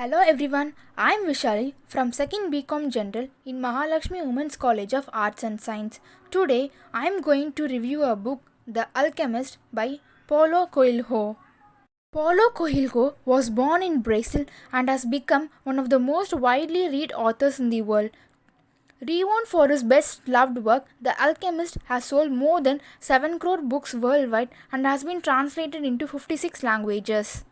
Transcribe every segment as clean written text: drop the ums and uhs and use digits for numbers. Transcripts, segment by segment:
Hello everyone, I am Visaalee from 2nd BCom General in Mahalakshmi Women's College of Arts and Science. Today I am going to review a book, The Alchemist by Paulo Coelho. Paulo Coelho was born in Brazil and has become one of the most widely read authors in the world. Renowned for his best-loved work, The Alchemist has sold more than 7 crore books worldwide and has been translated into 56 languages.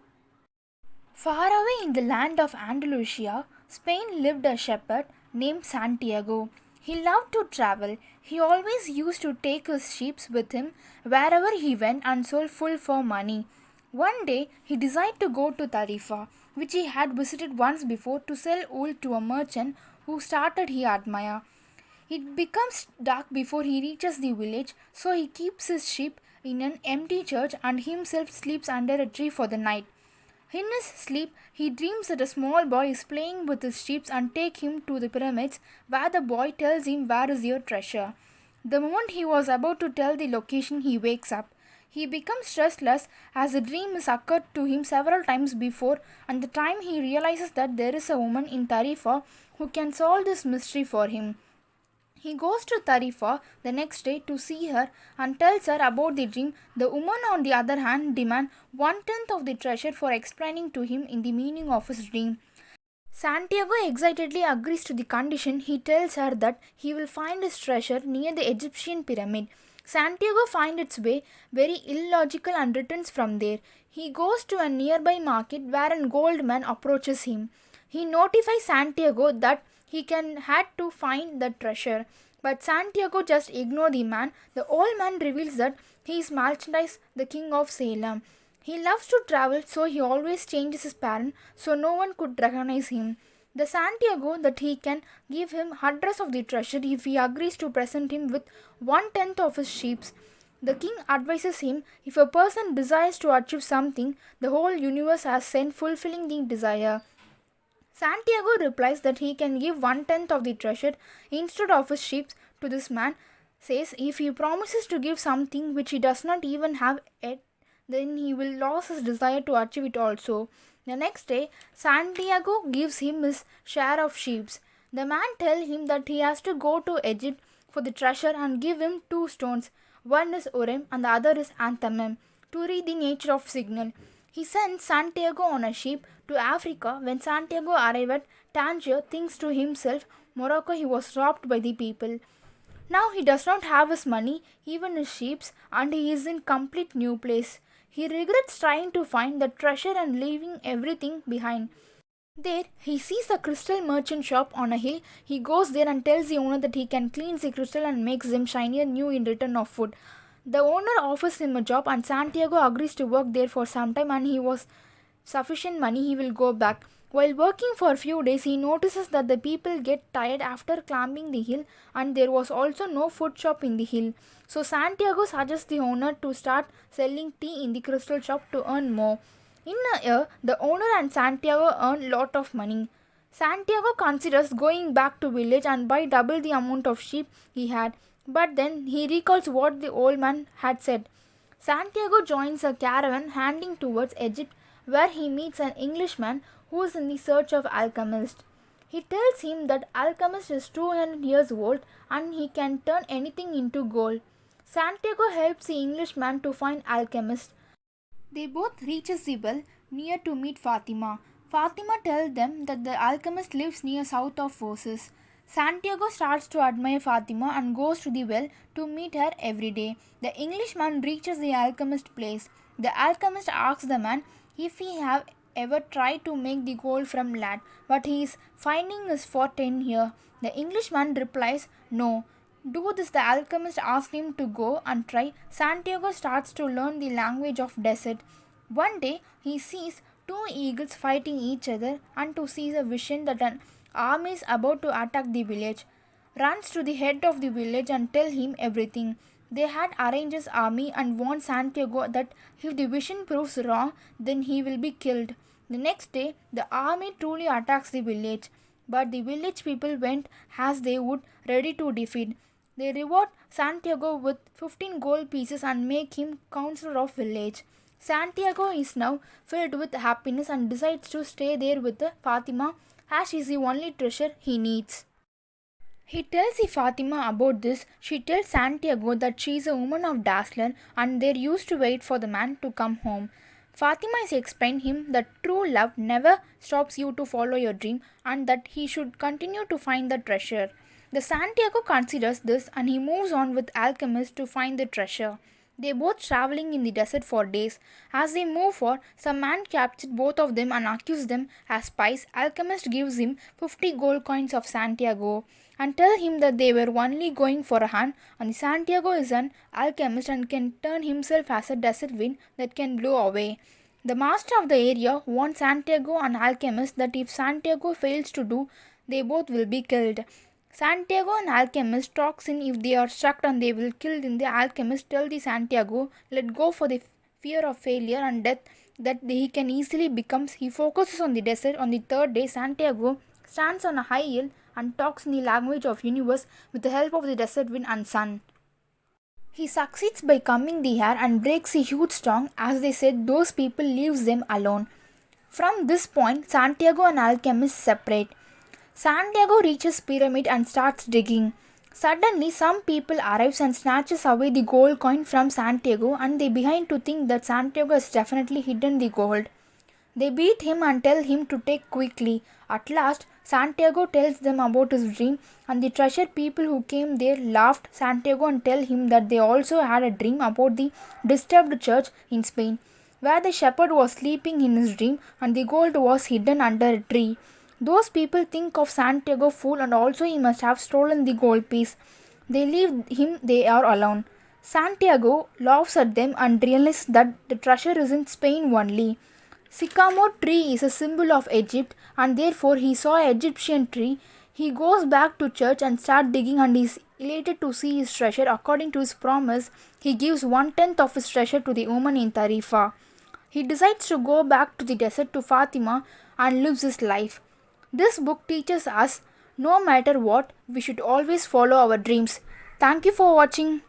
Far away in the land of Andalusia, Spain lived a shepherd named Santiago. He loved to travel. He always used to take his sheep with him wherever he went and sold full for money. One day, he decided to go to Tarifa, which he had visited once before, to sell wool to a merchant whose started he admired. It becomes dark before he reaches the village, so he keeps his sheep in an empty church and himself sleeps under a tree for the night. In his sleep, he dreams that a small boy is playing with his sheep and takes him to the pyramids, where the boy tells him where is your treasure. The moment he was about to tell the location, he wakes up. He becomes restless as the dream has occurred to him several times before, and the time he realizes that there is a woman in Tarifa who can solve this mystery for him. He goes to Tarifa the next day to see her and tells her about the dream. The woman, on the other hand, demands 1/10 of the treasure for explaining to him in the meaning of his dream. Santiago excitedly agrees to the condition. He tells her that he will find his treasure near the Egyptian pyramid. Santiago finds its way very illogical and returns from there. He goes to a nearby market where a gold man approaches him. He notifies Santiago that he had to find the treasure, but Santiago just ignores the man. The old man reveals that he is Merchandise, the king of Salem. He loves to travel, so he always changes his parent so no one could recognize him. The Santiago that he can give him address of the treasure if he agrees to present him with 1/10 of his sheep. The king advises him, if a person desires to achieve something, the whole universe has sent fulfilling the desire. Santiago replies that he can give 1/10 of the treasure instead of his sheep to this man, says if he promises to give something which he does not even have yet, then he will lose his desire to achieve it also. The next day, Santiago gives him his share of sheep. The man tells him that he has to go to Egypt for the treasure and give him 2 stones. One is Urim and the other is Anthemem, to read the nature of signal. He sends Santiago on a ship to Africa. When Santiago arrived at Tangier, thinks to himself, Morocco, he was robbed by the people. Now he does not have his money, even his sheep, and he is in complete new place. He regrets trying to find the treasure and leaving everything behind. There, he sees a crystal merchant shop on a hill. He goes there and tells the owner that he can cleanse the crystal and makes them shinier new in return of food. The owner offers him a job and Santiago agrees to work there for some time, and he was sufficient money he will go back. While working for a few days, he notices that the people get tired after climbing the hill and there was also no food shop in the hill. So Santiago suggests the owner to start selling tea in the crystal shop to earn more. In a year, the owner and Santiago earn lot of money. Santiago considers going back to village and buy double the amount of sheep he had, but then he recalls what the old man had said. Santiago joins a caravan heading towards Egypt, where he meets an Englishman who is in the search of alchemist. He tells him that alchemist is 200 years old and he can turn anything into gold. Santiago helps the Englishman to find alchemist. They both reaches the well near to meet Fatima. Fatima tells them that the alchemist lives near south of Forces. Santiago starts to admire Fatima and goes to the well to meet her every day. The Englishman reaches the alchemist place. The alchemist asks the man if he have ever tried to make the gold from lead, but he is finding his fortune here. The Englishman replies, no. Do this, the alchemist asks him to go and try. Santiago starts to learn the language of desert. One day, he sees 2 eagles fighting each other and to see a vision that an army is about to attack the village. Runs to the head of the village and tell him everything. They had arranged his army and warned Santiago that if the vision proves wrong, then he will be killed. The next day, the army truly attacks the village, but the village people went as they would, ready to defeat. They reward Santiago with 15 gold pieces and make him counselor of village. Santiago is now filled with happiness and decides to stay there with Fatima as she is the only treasure he needs. He tells Fatima about this. She tells Santiago that she is a woman of Dazzler and they're used to wait for the man to come home. Fatima is explaining him that true love never stops you to follow your dream and that he should continue to find the treasure. The Santiago considers this and he moves on with Alchemist to find the treasure. They both traveling in the desert for days. As they move forward, some man captured both of them and accused them as spies. Alchemist gives him 50 gold coins of Santiago and tell him that they were only going for a hunt and Santiago is an alchemist and can turn himself as a desert wind that can blow away. The master of the area warns Santiago and Alchemist that if Santiago fails to do, they both will be killed. Santiago and Alchemist talks in if they are struck and they will kill in the Alchemist tell the Santiago let go for the fear of failure and death that he can easily becomes. He focuses on the desert. On the third day, Santiago stands on a high hill and talks in the language of universe with the help of the desert wind and sun. He succeeds by calming the air and breaks a huge storm. As they said, those people leaves them alone. From this point, Santiago and Alchemist separate. Santiago reaches pyramid and starts digging. Suddenly, some people arrives and snatches away the gold coin from Santiago and they begin to think that Santiago has definitely hidden the gold. They beat him and tell him to take quickly. At last, Santiago tells them about his dream and the treasure people who came there laughed Santiago and tell him that they also had a dream about the disturbed church in Spain, where the shepherd was sleeping in his dream and the gold was hidden under a tree. Those people think of Santiago fool and also he must have stolen the gold piece. They leave him, they are alone. Santiago laughs at them and realizes that the treasure is in Spain only. Sycamore tree is a symbol of Egypt and therefore he saw an Egyptian tree. He goes back to church and starts digging and is elated to see his treasure. According to his promise, he gives 1/10 of his treasure to the woman in Tarifa. He decides to go back to the desert to Fatima and lives his life. This book teaches us no matter what, we should always follow our dreams. Thank you for watching.